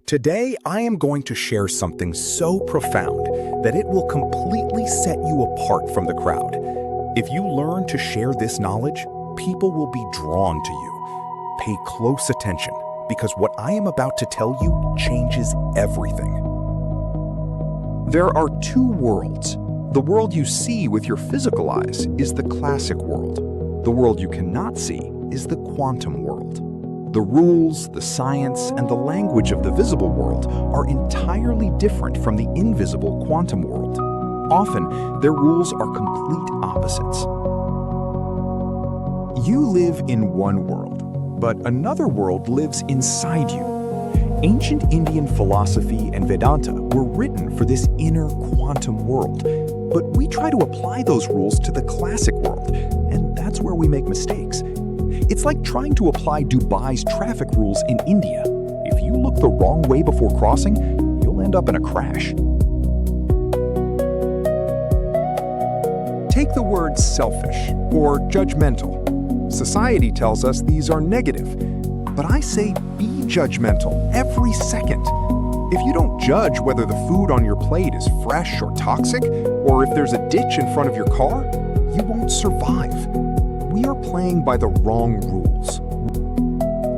Today, I am going to share something so profound that it will completely set you apart from the crowd. If you learn to share this knowledge, people will be drawn to you. Pay close attention, because what I am about to tell you changes everything. There are two worlds. The world you see with your physical eyes is the classic world. The world you cannot see is the quantum world. The rules, the science, and the language of the visible world are entirely different from the invisible quantum world. Often, their rules are complete opposites. You live in one world, but another world lives inside you. Ancient Indian philosophy and Vedanta were written for this inner quantum world, but we try to apply those rules to the classic world, and that's where we make mistakes. It's like trying to apply Dubai's traffic rules in India. If you look the wrong way before crossing, you'll end up in a crash. Take the words selfish or judgmental. Society tells us these are negative, but I say be judgmental every second. If you don't judge whether the food on your plate is fresh or toxic, or if there's a ditch in front of your car, you won't survive. We are playing by the wrong rules.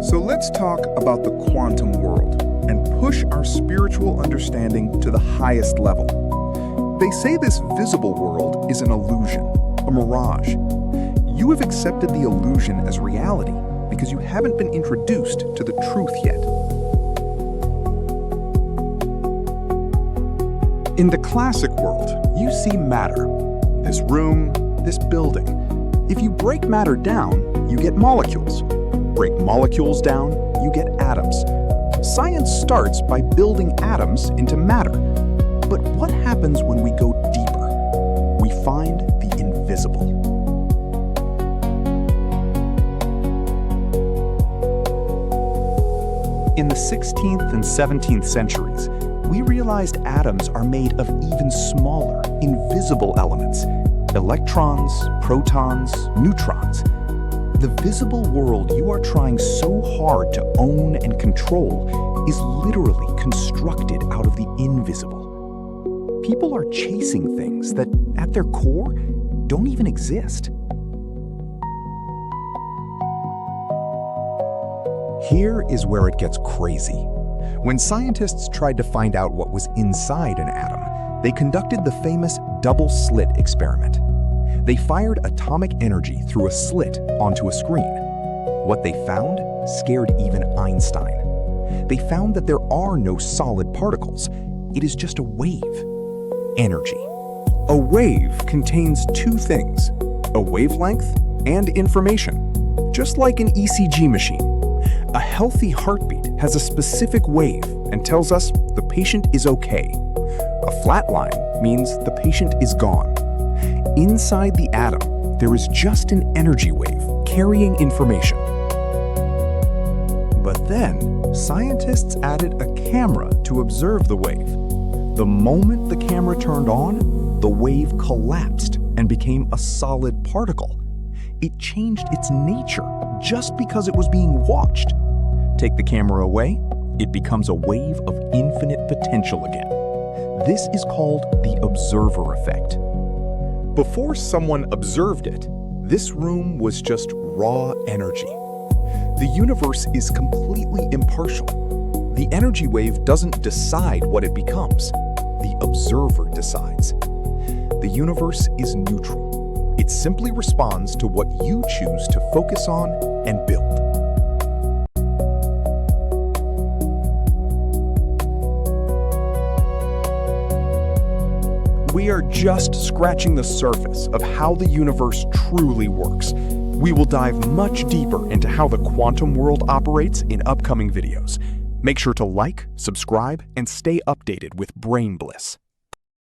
So let's talk about the quantum world and push our spiritual understanding to the highest level. They say this visible world is an illusion, a mirage. You have accepted the illusion as reality because you haven't been introduced to the truth yet. In the classic world, you see matter. This room, this building. If you break matter down, you get molecules. Break molecules down, you get atoms. Science starts by building atoms into matter. But what happens when we go deeper? We find the invisible. In the 16th and 17th centuries, we realized atoms are made of even smaller, invisible elements. Electrons, protons, neutrons. The visible world you are trying so hard to own and control is literally constructed out of the invisible. People are chasing things that, at their core, don't even exist. Here is where it gets crazy. When scientists tried to find out what was inside an atom, they conducted the famous double-slit experiment. They fired atomic energy through a slit onto a screen. What they found scared even Einstein. They found that there are no solid particles. It is just a wave. Energy. A wave contains two things, a wavelength and information, just like an ECG machine. A healthy heartbeat has a specific wave and tells us the patient is okay. A flat line means the patient is gone. Inside the atom, there is just an energy wave carrying information. But then, scientists added a camera to observe the wave. The moment the camera turned on, the wave collapsed and became a solid particle. It changed its nature just because it was being watched. Take the camera away, it becomes a wave of infinite potential again. This is called the observer effect. Before someone observed it, this room was just raw energy. The universe is completely impartial. The energy wave doesn't decide what it becomes. The observer decides. The universe is neutral. It simply responds to what you choose to focus on and build. We are just scratching the surface of how the universe truly works. We will dive much deeper into how the quantum world operates in upcoming videos. Make sure to like, subscribe, and stay updated with Brain Bliss.